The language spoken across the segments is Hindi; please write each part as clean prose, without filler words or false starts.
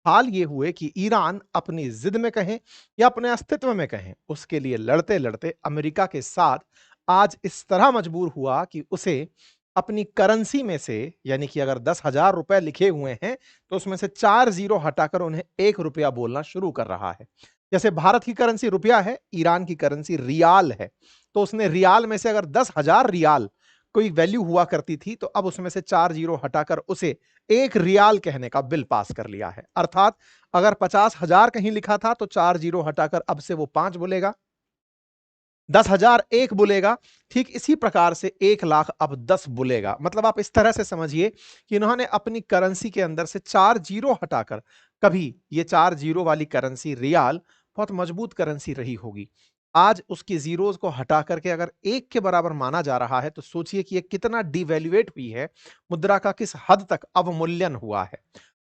हाल ये हुए कि ईरान अपनी जिद में कहें या अपने अस्तित्व में कहें, उसके लिए लड़ते-लड़ते अमेरिका के साथ आज इस तरह मजबूर हुआ कि उसे अपनी करेंसी में से, यानी कि अगर ₹10,000 लिखे हुए हैं, तो उसमें से 4 ज़ीरो हटाकर उन्हें ₹1 बोलना शुरू कर रहा है। जैसे भारत की करेंसी रुपया है, ईरान की करेंसी रियाल है। तो उसने रियाल में से अगर 10,000 रियाल कोई वैल्यू हुआ करती थी, तो अब उसमें से 4 ज़ीरो हटाकर उसे 1 रियाल कहने का बिल पास कर लिया है। अर्थात अगर 50,000 कहीं लिखा था, तो 4 ज़ीरो हटाकर अब से वो 5 बोलेगा। 10,000 1 बोलेगा, ठीक इसी प्रकार से 1 लाख अब 10 बोलेगा। मतलब आप इस तरह से समझिए कि इन्होंने अपनी करेंसी के अंदर से 4 ज़ीरो हटाकर, कभी ये 4 ज़ीरो वाली करेंसी रियाल बहुत मजबूत करेंसी रही होगी। आज उसकी ज़ीरोज़ को हटा कर के अगर 1 के बराबर माना जा रहा है, तो सोचिए कि ये कितना डिवैल्यूएट हुई है, मुद्रा का किस हद तक अवमूल्यन हुआ है।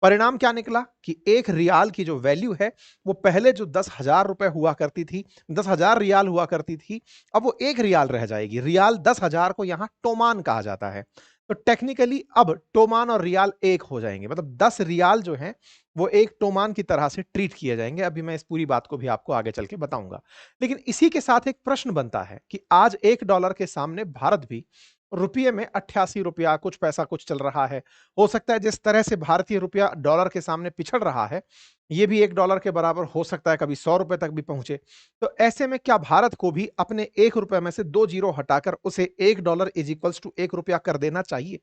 परिणाम क्या निकला कि 1 रियाल की जो वैल्यू है, वो पहले जो ₹10,000 हुआ करती थी, 10,000 रियाल हुआ करती थी, अब वो 1 रियाल रह जाएगी। रियाल 10,000 को यहाँ टोमान कहा जाता है। तो टेक्निकली अब टोमान और रियाल एक हो जाएँगे। मतलब 10 रियाल जो हैं, वो 1 टोमान की तरह से ट्रीट किए जाएँगे। अभी मैं इस पूरी बात को भी आपको आगे चल के बताऊँगा। लेकिन इसी के साथ एक प्रश्न बनता है कि आज $1 के सामने भारत भी रुपये में ₹88 कुछ पैसा कुछ चल रहा है। हो सकता है जिस तरह से भारतीय रुपया डॉलर के सामने पिछड़ रहा है, ये भी $1 के बराबर हो सकता है, कभी ₹100 तक भी पहुँचे। तो ऐसे में क्या भारत को भी अपने ₹1 में से 2 ज़ीरो हटाकर उसे $1 इज़ इक्वल्स टू ₹1 कर देना चाहिए?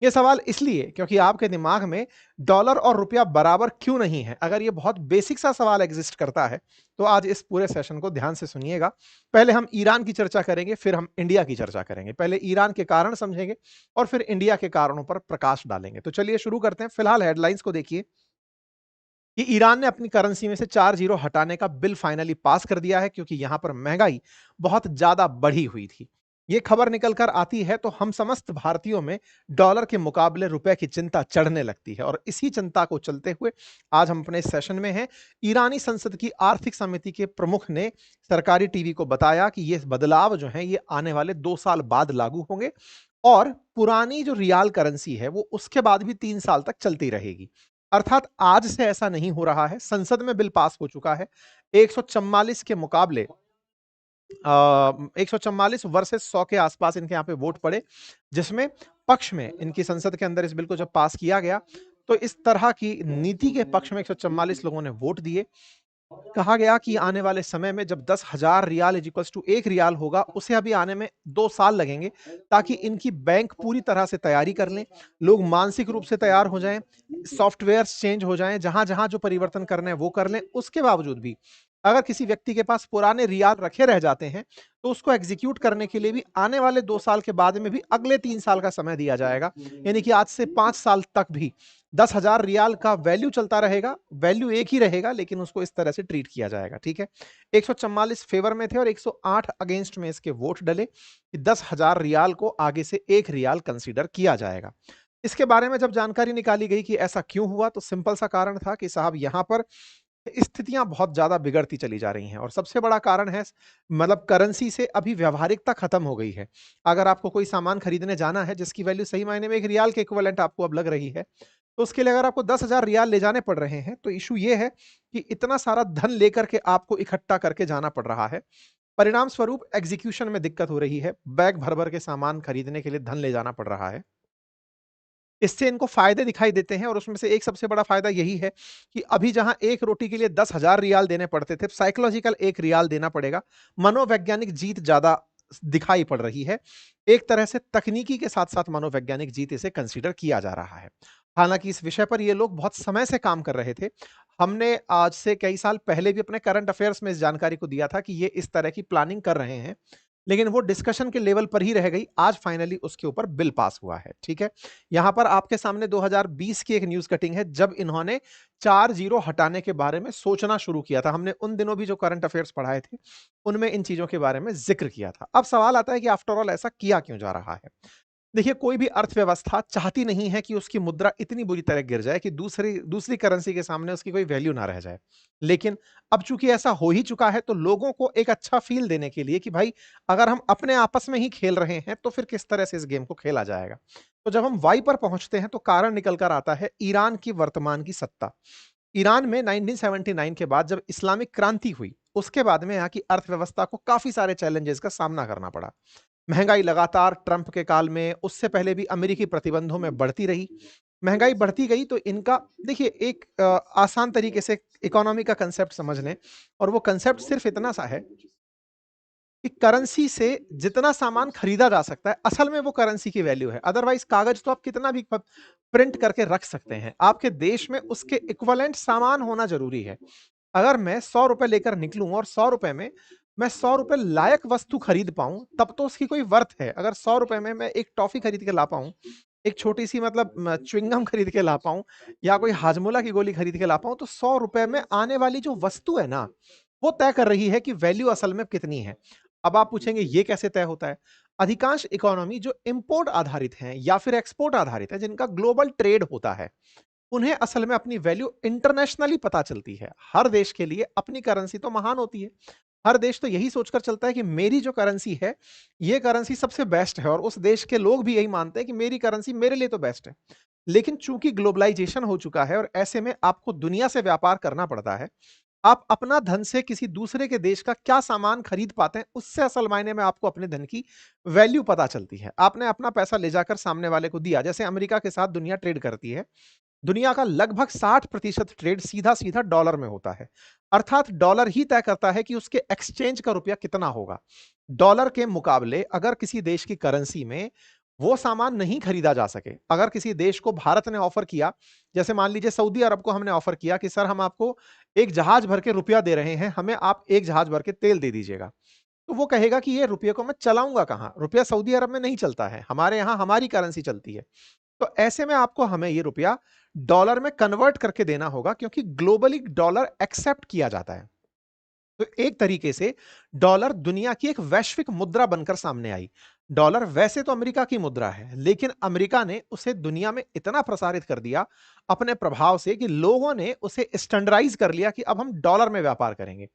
ये सवाल इसलिए क्योंकि आपके दिमाग में डॉलर और रुपया बराबर क्यों नहीं है? अगर ये बहुत बेसिक सा सवाल एग्ज़िस्ट करता है, तो आज इस पूरे सेशन को ध्यान से सुनिएगा। पहले हम ईरान की चर्चा करेंगे, फिर हम इंडिया की चर्चा करेंगे। पहले ईरान के कारण समझेंगे और फिर इंडिया के कारणों पर प्रकाश डालेंगे। तो चलिए शुरू करते हैं। फिलहाल हेडलाइंस को देखिए कि ईरान ने अपनी करेंसी में से 4 ज़ीरो हटाने का बिल फाइनली पास कर दिया है, क्योंकि यहां पर महंगाई बहुत ज्यादा बढ़ी हुई थी। ये खबर निकल कर आती है तो हम समस्त भारतीयों में डॉलर के मुकाबले रुपए की चिंता चढ़ने लगती है, और इसी चिंता को चलते हुए आज हम अपने इस सेशन में हैं। ईरानी संसद की आर्थिक समिति के प्रमुख ने सरकारी टीवी को बताया कि ये बदलाव जो है ये आने वाले 2 साल बाद लागू होंगे, और पुरानी जो रियाल करेंसी है वो उसके बाद भी 3 साल तक चलती रहेगी। अर्थात आज से ऐसा नहीं हो रहा है। संसद में बिल पास हो चुका है। 144 के मुकाबले 144 वर्सेस 100 के आसपास इनके यहाँ पे वोट पड़े, जिसमें पक्ष में इनकी संसद के अंदर इस बिल को जब पास किया गया, तो इस तरह की नीति के पक्ष में 144 लोगों ने वोट दिए। कहा गया कि आने वाले समय में जब 10,000 riyal is equals to 1 riyal होगा, उसे अभी आने में 2 साल लगेंगे, ताकि इनकी बैंक पूरी तरह से तैयारी कर लें, लोग मानसिक रूप से तैयार हो जाएं, सॉफ्टवेयर्स चेंज हो जाएं, जहां-जहां जो परिवर्तन करने हैं वो कर लें। उसके बावजूद भी अगर किसी व्यक्ति के पास पुराने रियाल रखे रह जाते हैं, तो उसको एग्जीक्यूट करने के लिए भी आने वाले 2 साल के बाद में भी अगले 3 साल का समय दिया जाएगा। यानी कि आज से 5 साल तक भी 10,000 रियाल का वैल्यू चलता रहेगा, वैल्यू एक ही रहेगा, लेकिन उसको इस तरह से ट्रीट किया जाएगा, ठीक है? 144 फेवर में थे और 108 अगेंस्ट में इसके वोट डले कि 10,000 रियाल को आगे से 1 रियाल कंसीडर किया जाएगा। इसके बारे में जब जानकारी निकाली गई कि ऐसा क्यों हुआ, तो सिंपल सा कारण था कि साहब यहां पर स्थितियां बहुत ज्यादा बिगड़ती चली जा रही हैं, और सबसे बड़ा कारण है मतलब करेंसी से अभी व्यावहारिकता खत्म हो गई है। अगर आपको कोई सामान खरीदने जाना है जिसकी वैल्यू सही मायने में 1 रियाल के इक्विवेलेंट आपको अब लग रही है, तो उसके लिए अगर आपको 10,000 रियाल ले जाने पड़ रहे हैं, तो इशू ये है कि इतना सारा धन लेकर के आपको इकट्ठा करके जाना पड़ रहा है। परिणाम स्वरूप एग्जीक्यूशन में दिक्कत हो रही है, बैग भर भर के सामान खरीदने के लिए धन ले जाना पड़ रहा है। इससे इनको फायदे दिखाई देते हैं, और उसमें से एक सबसे बड़ा फायदा यही है कि अभी जहां एक रोटी के लिए 10,000 रियाल देने पड़ते थे, साइकोलॉजिकल 1 रियाल देना पड़ेगा। मनोवैज्ञानिक जीत ज्यादा दिखाई पड़ रही है। एक तरह से तकनीकी के साथ साथ मनोवैज्ञानिक जीत इसे कंसीडर किया जा रहा है। हालांकि इस विषय पर ये लोग बहुत समय से काम कर रहे थे। हमने आज से कई साल पहले भी अपने करंट अफेयर्स में इस जानकारी को दिया था कि ये इस तरह की प्लानिंग कर रहे हैं, लेकिन वो डिस्कशन के लेवल पर ही रह गई। आज फाइनली उसके ऊपर बिल पास हुआ है, ठीक है? यहां पर आपके सामने 2020 की एक न्यूज कटिंग है, जब इन्होंने 4 जीरो हटाने के बारे में सोचना शुरू किया था। हमने उन दिनों भी जो करंट अफेयर्स पढ़ाए थे, उनमें इन चीजों के बारे में जिक्र किया था। अब सवाल आता है कि आफ्टर ऑल ऐसा किया क्यों जा रहा है? देखिए, कोई भी अर्थव्यवस्था चाहती नहीं है कि उसकी मुद्रा इतनी बुरी तरह गिर जाए कि दूसरी दूसरी करेंसी के सामने उसकी कोई वैल्यू ना रह जाए। लेकिन अब चूंकि ऐसा हो ही चुका है, तो लोगों को एक अच्छा फील देने के लिए कि भाई, अगर हम अपने आपस में ही खेल रहे हैं, तो फिर किस तरह से इस गेम को खेला जाएगा। तो जब हम वाई पर पहुंचते हैं, तो कारण निकल कर आता है ईरान की वर्तमान की सत्ता। ईरान में 1979 के बाद जब इस्लामिक क्रांति हुई, उसके बाद में यहाँ की अर्थव्यवस्था को काफ़ी सारे चैलेंजेस का सामना करना पड़ा। महँगाई लगातार ट्रंप के काल में, उससे पहले भी अमेरिकी प्रतिबंधों में बढ़ती रही। महँगाई बढ़ती गई तो इनका देखिए एक आसान तरीके से इकोनॉमी का कांसेप्ट समझ लें और वो कांसेप्ट सिर्फ़ इतना सा है कि करेंसी से जितना सामान खरीदा जा सकता है, असल में वो करेंसी की वैल्यू है। अदरवाइज़ कागज़ तो आप कितना भी प्रिंट करके रख सकते हैं। आपके देश में उसके इक्विवेलेंट सामान होना ज़रूरी है। अगर मैं ₹100 लेकर निकलूँ और ₹100 में मैं ₹100 लायक वस्तु खरीद पाऊँ, तब तो उसकी कोई वर्थ है। अगर ₹100 में मैं एक टॉफ़ी खरीद के ला पाऊँ, एक छोटी-सी मतलब च्युइंगम खरीद के ला पाऊँ या कोई हाजमोला की गोली खरीद के ला पाऊँ, तो ₹100 में आने वाली जो वस्तु है ना, वो तय कर रही है कि वैल्यू असल में कितनी है। अब आप पूछेंगे ये कैसे तय होता है? अधिकांश इकोनॉमी जो इम्पोर्ट आधारित हैं या फिर एक्सपोर्ट आधारित है, जिनका ग्लोबल ट्रेड होता है, उन्हें असल में अपनी वैल्यू इंटरनेशनली पता चलती है। हर देश के लिए अपनी करेंसी तो महान होती है। हर देश तो यही सोचकर चलता है कि मेरी जो करेंसी है, ये करेंसी सबसे बेस्ट है और उस देश के लोग भी यही मानते हैं कि मेरी करेंसी मेरे लिए तो बेस्ट है। लेकिन चूँकि ग्लोबलाइज़ेशन हो चुका है और ऐसे में आपको दुनिया से व्यापार करना पड़ता है, आप अपना धन से किसी दूसरे के देश का क्या सामान खरीद पाते हैं, उससे असल मायने में आपको अपने धन की वैल्यू पता चलती है। आपने अपना पैसा ले जाकर सामने वाले को दिया, जैसे अमेरिका के साथ दुनिया ट्रेड करती है। दुनिया का लगभग 60% ट्रेड सीधा-सीधा डॉलर में होता है। अर्थात डॉलर ही तय करता है कि उसके एक्सचेंज का रुपया कितना होगा। डॉलर के मुकाबले अगर किसी देश की करेंसी में वो सामान नहीं खरीदा जा सके, अगर किसी देश को भारत ने ऑफर किया, जैसे मान लीजिए सऊदी अरब को हमने ऑफर किया कि सर हम आपको एक जहाज भर के रुपया दे रहे हैं, हमें आप एक जहाज भर के तेल दे दीजिएगा। तो वो कहेगा कि ये रुपये को मैं चलाऊँगा कहाँ? रुपया सऊदी अरब में नहीं चलता है, हमारे यहाँ हमारी करेंसी चलती है। तो ऐसे में आपको हमें ये रुपया डॉलर में कन्वर्ट करके देना होगा क्योंकि ग्लोबली डॉलर एक्सेप्ट किया जाता है। तो एक तरीके से डॉलर दुनिया की एक वैश्विक मुद्रा बनकर सामने आई। डॉलर वैसे तो अमेरिका की मुद्रा है, लेकिन अमेरिका ने उसे दुनिया में इतना प्रसारित कर दिया अपने प्रभाव से कि लोगों ने उसे स्टैंडर्डाइज कर लिया कि अब हम डॉलर में व्यापार करेंगे।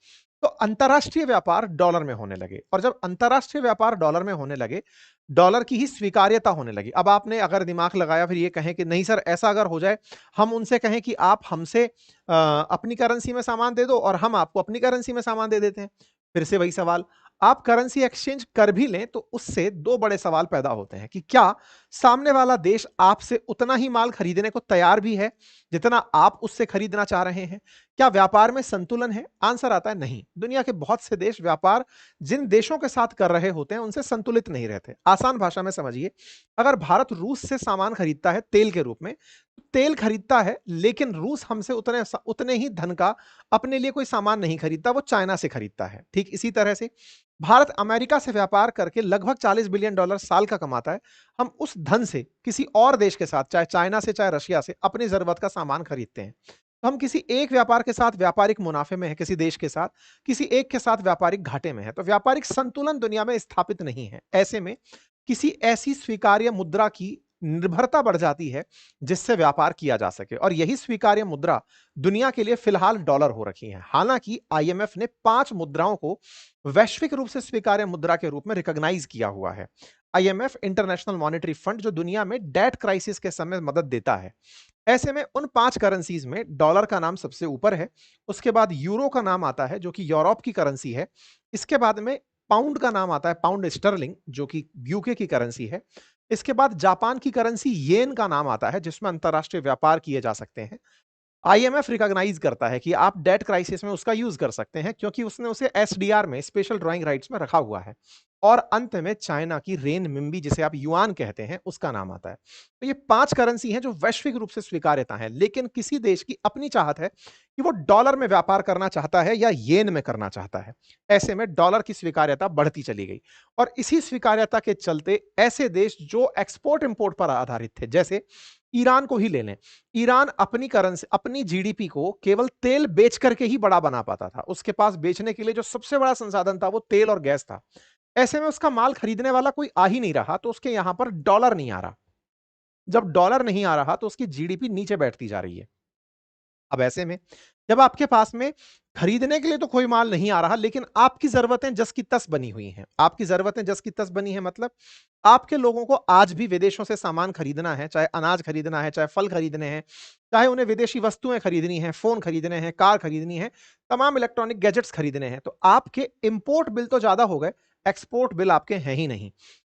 तो अंतर्राष्ट्रीय व्यापार डॉलर में होने लगे और जब अंतर्राष्ट्रीय व्यापार डॉलर में होने लगे, डॉलर की ही स्वीकार्यता होने लगी। अब आपने अगर दिमाग लगाया फिर ये कहें कि नहीं सर ऐसा अगर हो जाए, हम उनसे कहें कि आप हमसे अपनी करेंसी में सामान दे दो और हम आपको अपनी करेंसी में सामान दे देते हैं। फिर से वही सवाल, आप करेंसी एक्सचेंज कर भी लें तो उससे 2 बड़े सवाल पैदा होते हैं कि क्या सामने वाला देश आपसे उतना ही माल खरीदने को तैयार भी है, जितना आप उससे खरीदना चाह रहे हैं? क्या व्यापार में संतुलन है? आंसर आता है नहीं। दुनिया के बहुत से देश व्यापार जिन देशों के साथ कर रहे होते हैं, उनसे संतुलित नहीं रहते। आसान भाषा में समझिए, अगर भारत रूस से सामान खरीदता है तेल के रूप में, तेल खरीदता है, लेकिन रूस हमसे उतने ही धन का अपने लिए कोई सामान नहीं खरीदता, वो चाइना से खरीदता है। ठीक इसी तरह से भारत अमेरिका से व्यापार करके लगभग $40 बिलियन साल का कमाता है। हम उस धन से किसी और देश के साथ, चाहे चाइना से, चाहे रशिया से, अपनी ज़रूरत का सामान खरीदते हैं। तो हम किसी एक व्यापार के साथ व्यापारिक मुनाफे में हैं, किसी देश के साथ, किसी एक के साथ व्यापारिक घाटे में हैं। तो व्यापारिक संतुलन दुनिया में स्थापित नहीं है। ऐसे में किसी ऐसी स्वीकार्य मुद्रा की निर्भरता बढ़ जाती है जिससे व्यापार किया जा सके और यही स्वीकार्य मुद्रा दुनिया के लिए फिलहाल डॉलर हो रखी है। हालांकि आईएमएफ ने 5 मुद्राओं को वैश्विक रूप से स्वीकार्य मुद्रा के रूप में रिकॉग्नाइज किया हुआ है। आईएमएफ इंटरनेशनल मॉनेटरी फंड जो दुनिया में डेट क्राइसिस के समय मदद देता है। ऐसे में उन 5 करेंसीज में डॉलर का नाम सबसे ऊपर है, उसके बाद यूरो का नाम आता है जो कि यूरोप की करेंसी है। इसके बाद में पाउंड का नाम आता है, पाउंड स्टर्लिंग जो कि यूके की करेंसी है। इसके बाद जापान की करेंसी येन का नाम आता है जिसमें अंतरराष्ट्रीय व्यापार किए जा सकते हैं। आईएमएफ रिकॉग्नाइज करता है कि आप डेट क्राइसिस में उसका यूज कर सकते हैं क्योंकि उसने उसे एसडीआर में, स्पेशल ड्राइंग राइट्स में रखा हुआ है। और अंत में चाइना की रेन मिंबी जिसे आप युआन कहते हैं उसका नाम आता है। तो ये 5 करेंसी हैं जो वैश्विक रूप से स्वीकार्यता है, लेकिन किसी देश की अपनी चाहत है कि वो डॉलर में व्यापार करना चाहता है या येन में करना चाहता है। ऐसे में डॉलर की स्वीकार्यता बढ़ती चली गई और इसी स्वीकार्यता के चलते ऐसे देश जो एक्सपोर्ट इंपोर्ट पर आधारित थे, जैसे ईरान को ही ले लें। ईरान अपनी करेंसी, अपनी जीडीपी को केवल तेल बेच करके ही बड़ा बना पाता था। उसके पास बेचने के लिए जो सबसे बड़ा संसाधन था वो तेल और गैस था। ऐसे में उसका माल खरीदने वाला कोई आ ही नहीं रहा, तो उसके यहां पर डॉलर नहीं आ रहा। जब डॉलर नहीं आ रहा तो उसकी जीडीपी नीचे बैठती जा रही है। अब ऐसे में जब आपके पास में खरीदने के लिए तो कोई माल नहीं आ रहा, लेकिन आपकी ज़रूरतें जस की तस बनी हुई हैं। आपकी ज़रूरतें जस की तस बनी हैं मतलब आपके लोगों को आज भी विदेशों से सामान खरीदना है, चाहे अनाज खरीदना है, चाहे फल खरीदने हैं, चाहे उन्हें विदेशी वस्तुएँ खरीदनी हैं, फ़ोन खरीदने हैं, कार खरीदनी है, तमाम इलेक्ट्रॉनिक गैजेट्स खरीदने हैं। तो आपके इम्पोर्ट बिल तो ज़्यादा हो गए, एक्सपोर्ट बिल आपके हैं ही नहीं।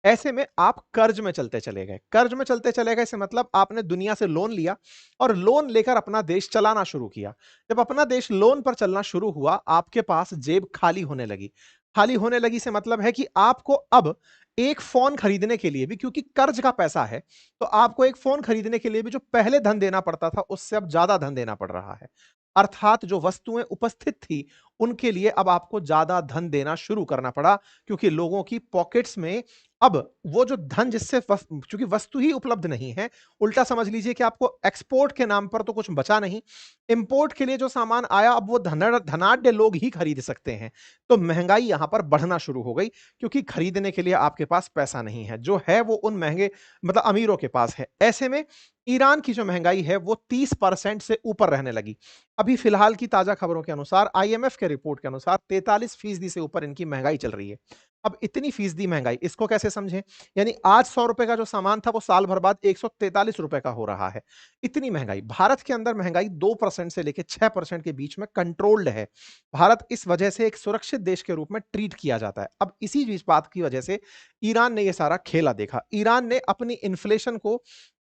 ऐसे में आप कर्ज में चलते चले गए। कर्ज में चलते चले गए से मतलब आपने दुनिया से लोन लिया और लोन लेकर अपना देश चलाना शुरू किया। जब अपना देश लोन पर चलना शुरू हुआ, आपके पास जेब खाली होने लगी। खाली होने लगी से मतलब है कि आपको अब एक फ़ोन खरीदने के लिए भी, क्योंकि कर्ज का पैसा है, तो आपको एक फ़ोन खरीदने के लिए भी जो पहले धन देना पड़ता था, उससे अब ज़्यादा धन देना पड़ रहा है। अर्थात जो वस्तुएँ उपस्थित थी, उनके लिए अब आपको ज़्यादा धन देना शुरू करना पड़ा, क्योंकि लोगों की पॉकेट्स में अब वो जो धन जिससे चूँकि वस्तु ही उपलब्ध नहीं है, उल्टा समझ लीजिए कि आपको एक्सपोर्ट के नाम पर तो कुछ बचा नहीं। इम्पोर्ट के लिए जो सामान आया, अब वो धनाढ्य लोग ही खरीद सकते हैं। तो महँगाई यहाँ पर बढ़ना शुरू हो गई, क्योंकि खरीदने के लिए आपके पास पैसा नहीं है। जो है वो उन महँगे मतलब अमीरों के पास है। ऐसे में ईरान की जो महँगाई है वो 30% से ऊपर रहने लगी। अभी फ़िलहाल की ताज़ा खबरों के अनुसार, आईएमएफ के रिपोर्ट के अनुसार 43% से ऊपर इनकी महँगाई चल रही है। अब इतनी फ़ीसदी महँगाई, इसको कैसे समझें? यानी आज ₹100 का जो सामान था, वो साल भर बाद ₹143 का हो रहा है। इतनी महँगाई। भारत के अंदर महँगाई 2% से लेके 6% के बीच में कंट्रोल्ड है। भारत इस वजह से एक सुरक्षित देश के रूप में ट्रीट किया जाता है। अब इसी बीच बात की वजह से ईरान ने ये सारा खेला देखा। ईरान ने अपनी इन्फ्लेशन को,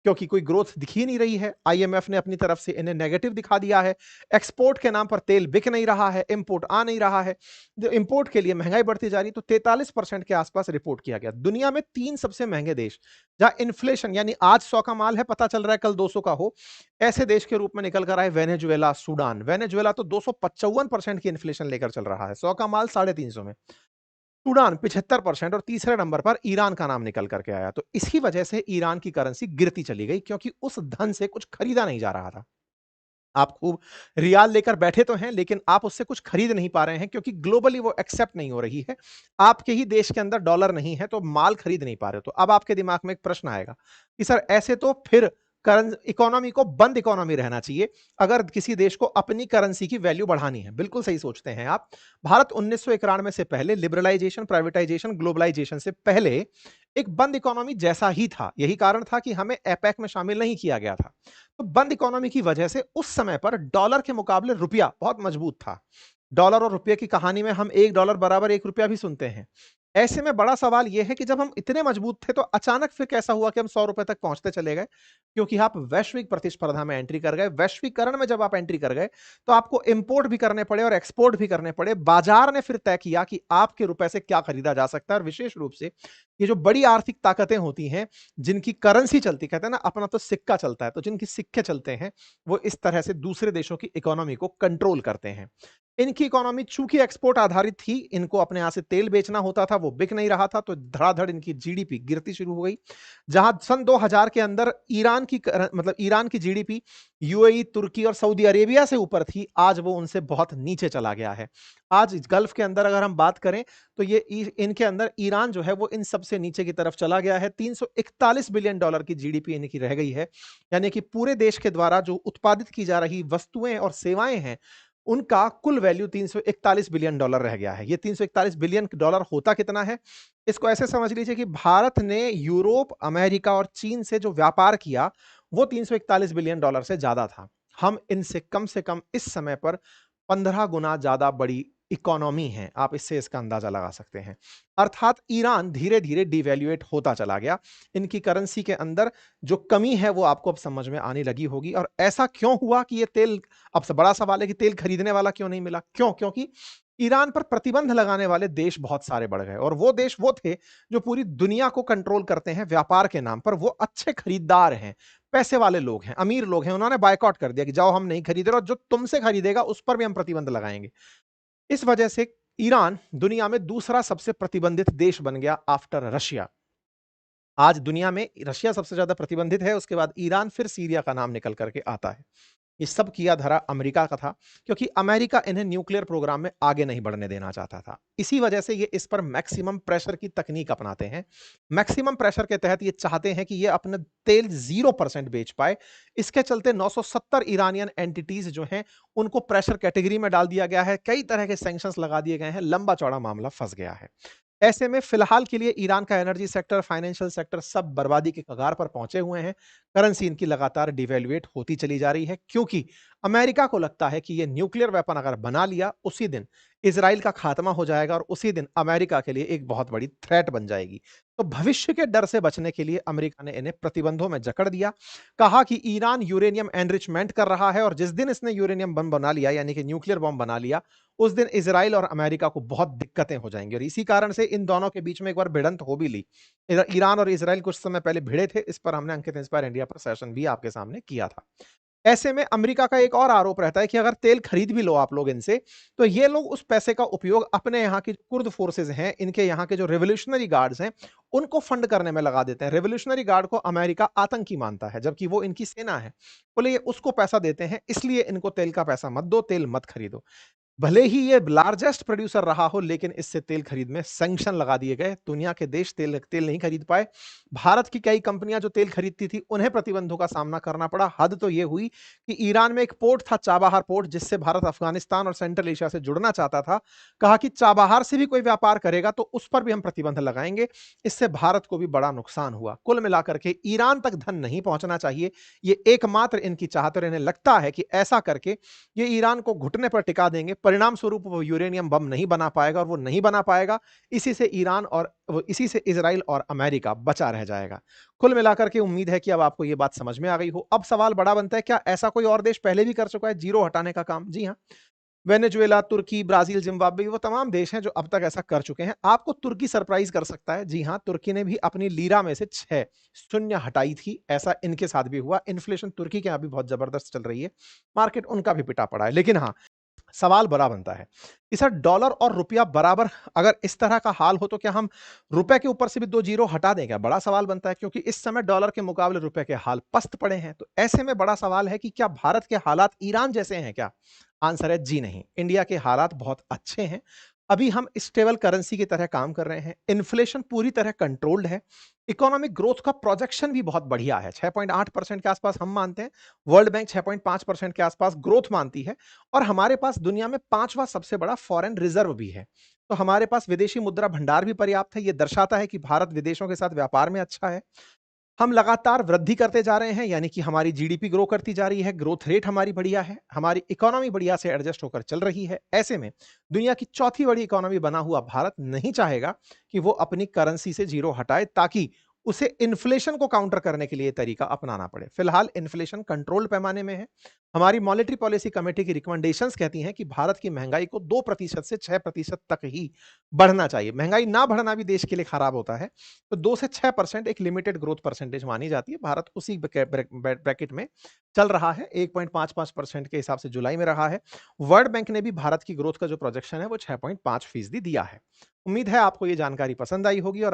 क्योंकि कोई ग्रोथ दिख ही नहीं रही है, आईएमएफ ने अपनी तरफ से इन्हें नेगेटिव दिखा दिया है। एक्सपोर्ट के नाम पर तेल बिक नहीं रहा है, इंपोर्ट आ नहीं रहा है। जो इंपोर्ट के लिए महँगाई बढ़ती जा रही है, तो 43% के आसपास रिपोर्ट किया गया। दुनिया में 3 सबसे महँगे देश, जहाँ इन्फ्लेशन यानी आज 100 का माल है, पता चल रहा है कल 200 का हो, ऐसे देश के रूप में निकल कर आए वेनेजुएला, सूडान। वेनेजुएला तो 255% की इन्फ्लेशन लेकर चल रहा है, 100 का माल 350 में। सूडान 75% और तीसरे नंबर पर ईरान का नाम निकल करके आया। तो इसी वजह से ईरान की करेंसी गिरती चली गई, क्योंकि उस धन से कुछ खरीदा नहीं जा रहा था। आप खूब रियाल लेकर बैठे तो हैं, लेकिन आप उससे कुछ खरीद नहीं पा रहे हैं, क्योंकि ग्लोबली वो एक्सेप्ट नहीं हो रही है। आपके ही देश के अंदर डॉलर नहीं है, तो माल खरीद नहीं पा रहे हो। तो अब आपके दिमाग में एक प्रश्न आएगा कि सर, ऐसे तो फिर करन इकोनॉमी को बंद इकोनॉमी रहना चाहिए, अगर किसी देश को अपनी करेंसी की वैल्यू बढ़ानी है। बिल्कुल सही सोचते हैं आप। भारत 1991 से पहले लिबरलाइजेशन, प्राइवेटाइजेशन, ग्लोबलाइजेशन से पहले एक बंद इकोनॉमी जैसा ही था। यही कारण था कि हमें एपेक में शामिल नहीं किया गया था। तो बंद इकोनॉमी की वजह से उस समय पर डॉलर के मुकाबले रुपया बहुत मजबूत था। डॉलर और रुपये की कहानी में हम $1 बराबर ₹1 भी सुनते हैं। ऐसे में बड़ा सवाल यह है कि जब हम इतने मजबूत थे, तो अचानक फिर कैसा हुआ कि हम ₹100 तक पहुंचते चले गए? क्योंकि आप वैश्विक प्रतिस्पर्धा में एंट्री कर गए। वैश्वीकरण में जब आप एंट्री कर गए, तो आपको इंपोर्ट भी करने पड़े और एक्सपोर्ट भी करने पड़े। बाजार ने फिर तय किया कि आपके रुपए से क्या खरीदा जा सकता है, और विशेष रूप से ये जो बड़ी आर्थिक ताकतें होती हैं, जिनकी करेंसी चलती, कहते हैं ना अपना तो सिक्का चलता है, तो जिनकी सिक्के चलते हैं, वो इस तरह से दूसरे देशों की इकोनॉमी को कंट्रोल करते हैं। इनकी इकोनॉमी चूंकि एक्सपोर्ट आधारित थी, इनको अपने यहां से तेल बेचना होता था, वो बिक नहीं रहा था, तो धड़ाधड़ इनकी जीडीपी गिरती शुरू हो गई। जहां सन 2000 के अंदर ईरान की जीडीपी यूएई, तुर्की और सऊदी अरेबिया से ऊपर थी, आज वो उनसे बहुत नीचे चला गया है। आज गल्फ के अंदर अगर हम बात करें, तो ये इनके अंदर ईरान जो है वो इन सबसे नीचे की तरफ चला गया है। $341 बिलियन की जीडीपी इनकी रह गई है। यानी कि पूरे देश के द्वारा जो उत्पादित की जा रही वस्तुएं और सेवाएं हैं, उनका कुल वैल्यू $341 बिलियन रह गया है। ये $341 बिलियन होता कितना है? इसको ऐसे समझ लीजिए कि भारत ने यूरोप, अमेरिका और चीन से जो व्यापार किया, वो $341 बिलियन से ज्यादा था। हम इनसे कम से कम इस समय पर 15 गुना ज्यादा बड़ी इकोनॉमी है। आप इससे इसका अंदाजा लगा सकते हैं। अर्थात ईरान धीरे-धीरे डिवैल्यूएट होता चला गया। इनकी करेंसी के अंदर जो कमी है, वो आपको अब समझ में आने लगी होगी। और ऐसा क्यों हुआ कि ये तेल, अब से बड़ा सवाल है कि तेल खरीदने वाला क्यों नहीं मिला? क्यों? क्योंकि ईरान पर प्रतिबंध लगाने वाले देश बहुत सारे बढ़ गए, और वो देश वो थे जो पूरी दुनिया को कंट्रोल करते हैं व्यापार के नाम पर। वो अच्छे खरीदार हैं, पैसे वाले लोग हैं, अमीर लोग हैं। उन्होंने बायकॉट कर दिया कि जाओ, हम नहीं खरीद रहे, और जो तुमसे खरीदेगा उस पर भी हम प्रतिबंध लगाएंगे। इस वजह से ईरान दुनिया में दूसरा सबसे प्रतिबंधित देश बन गया आफ्टर रशिया। आज दुनिया में रशिया सबसे ज्यादा प्रतिबंधित है, उसके बाद ईरान, फिर सीरिया का नाम निकल करके आता है। ये सब किया धरा अमेरिका का था, क्योंकि अमेरिका इन्हें न्यूक्लियर प्रोग्राम में आगे नहीं बढ़ने देना चाहता था। इसी वजह से ये इस पर मैक्सिमम प्रेशर की तकनीक अपनाते हैं। मैक्सिमम प्रेशर के तहत ये चाहते हैं कि ये अपना तेल 0% बेच पाए। इसके चलते 970 ईरानियन एंटिटीज जो हैं, उनको प्रेशर कैटेगरी में डाल दिया गया है। कई तरह के सैंक्शंस लगा दिए गए हैं। लंबा चौड़ा मामला फंस गया है। ऐसे में फिलहाल के लिए ईरान का एनर्जी सेक्टर, फाइनेंशियल सेक्टर सब बर्बादी के कगार पर पहुंचे हुए हैं। करेंसी इनकी लगातार डिवैल्यूएट होती चली जा रही है, क्योंकि अमेरिका को लगता है कि ये न्यूक्लियर वेपन अगर बना लिया, उसी दिन इजराइल का खात्मा हो जाएगा और उसी दिन अमेरिका के लिए एक बहुत बड़ी थ्रेट बन जाएगी। तो भविष्य के डर से बचने के लिए अमेरिका ने इन्हें प्रतिबंधों में जकड़ दिया। कहा कि ईरान यूरेनियम एनरिचमेंट कर रहा है और जिस दिन इसने यूरेनियम बम बना लिया, यानी कि न्यूक्लियर बम बना लिया, उस दिन इजराइल और अमेरिका को बहुत दिक्कतें हो जाएंगी। और इसी कारण से इन दोनों के बीच में एक बार भिड़ंत हो भी ली। ईरान और इजराइल कुछ समय पहले भिड़े थे। इस पर हमने अंकित इंस्पायर इंडिया पर सेशन भी आपके सामने किया था। ऐसे में अमेरिका का एक और आरोप रहता है कि अगर तेल खरीद भी लो आप लोग इनसे, तो ये लोग उस पैसे का उपयोग अपने यहाँ की कुर्द फोर्सेज हैं, इनके यहाँ के जो रेवोल्यूशनरी गार्ड्स हैं, उनको फंड करने में लगा देते हैं। रेवोल्यूशनरी गार्ड को अमेरिका आतंकी मानता है, जबकि वो इनकी सेना है। बोले ये उसको पैसा देते हैं, इसलिए इनको तेल का पैसा मत दो, तेल मत खरीदो। भले ही ये लार्जेस्ट प्रोड्यूसर रहा हो, लेकिन इससे तेल खरीद में सैंक्शन लगा दिए गए। दुनिया के देश तेल तेल नहीं खरीद पाए। भारत की कई कंपनियां जो तेल खरीदती थी, उन्हें प्रतिबंधों का सामना करना पड़ा। हद तो ये हुई कि ईरान में एक पोर्ट था, चाबहार पोर्ट, जिससे भारत अफगानिस्तान और सेंट्रल एशिया से जुड़ना चाहता था। कहा कि चाबहार से भी कोई व्यापार करेगा तो उस पर भी हम प्रतिबंध लगाएंगे। इससे भारत को भी बड़ा नुकसान हुआ। कुल मिलाकर के ईरान तक धन नहीं पहुंचना चाहिए, ये एकमात्र इनकी चाहत, और इन्हें लगता है कि ऐसा करके ये ईरान को घुटने पर टिका देंगे। परिणाम स्वरूप वो यूरेनियम बम नहीं बना पाएगा, और वो नहीं बना पाएगा, इसी से ईरान और इसी से इजराइल और अमेरिका बचा रह जाएगा। कुल मिलाकर के उम्मीद है कि अब आपको ये बात समझ में आ गई हो। अब सवाल बड़ा बनता है, क्या ऐसा कोई और देश पहले भी कर चुका है जीरो हटाने का काम? जी हाँ, वेनेजुएला, तुर्की, ब्राजील, जिम्बाब्वे, वो तमाम देश हैं जो अब तक ऐसा कर चुके हैं। आपको तुर्की सरप्राइज कर सकता है। जी हाँ, तुर्की ने भी अपनी लीरा में से 6 शून्य हटाई थी। ऐसा इनके साथ भी हुआ। इन्फ्लेशन तुर्की के यहाँ भी बहुत जबरदस्त चल रही है। मार्केट उनका भी पिटा पड़ा है। लेकिन हाँ, सवाल बड़ा बनता है कि सर, डॉलर और रुपया बराबर अगर इस तरह का हाल हो, तो क्या हम रुपए के ऊपर से भी 2 जीरो हटा दें क्या? बड़ा सवाल बनता है, क्योंकि इस समय डॉलर के मुकाबले रुपए के हाल पस्त पड़े हैं। तो ऐसे में बड़ा सवाल है कि क्या भारत के हालात ईरान जैसे हैं क्या? आंसर है जी नहीं। इंडिया के हालात बहुत अच्छे हैं। अभी हम स्टेबल करेंसी की तरह काम कर रहे हैं। इन्फ्लेशन पूरी तरह कंट्रोल्ड है। इकोनॉमिक ग्रोथ का प्रोजेक्शन भी बहुत बढ़िया है। 6.8% के आसपास हम मानते हैं। वर्ल्ड बैंक 6.5% के आसपास ग्रोथ मानती है। और हमारे पास दुनिया में 5वां सबसे बड़ा फॉरेन रिजर्व भी है। तो हमारे पास विदेशी मुद्रा भंडार भी पर्याप्त है। यह दर्शाता है कि भारत विदेशों के साथ व्यापार में अच्छा है। हम लगातार वृद्धि करते जा रहे हैं, यानी कि हमारी जीडीपी ग्रो करती जा रही है। ग्रोथ रेट हमारी बढ़िया है। हमारी इकोनॉमी बढ़िया से एडजस्ट होकर चल रही है। ऐसे में दुनिया की चौथी बड़ी इकोनॉमी बना हुआ भारत नहीं चाहेगा कि वो अपनी करेंसी से जीरो हटाए, ताकि उसे इन्फ्लेशन को काउंटर करने के लिए तरीका अपनाना पड़े। फिलहाल इन्फ्लेशन कंट्रोल पैमाने में है। हमारी मॉनेटरी पॉलिसी कमेटी की रिकमेंडेशंस कहती हैं कि भारत की महंगाई को 2% से 6% तक ही बढ़ना चाहिए। महंगाई ना बढ़ना भी देश के लिए खराब होता है। तो 2 से 6% एक लिमिटेड ग्रोथ परसेंटेज मानी जाती है। भारत उसी ब्रैकेट में चल रहा है। 1.55% के हिसाब से जुलाई में रहा है। वर्ल्ड बैंक ने भी भारत की ग्रोथ का जो प्रोजेक्शन है वो 6.5% दिया है। उम्मीद है आपको ये जानकारी पसंद आई होगी। और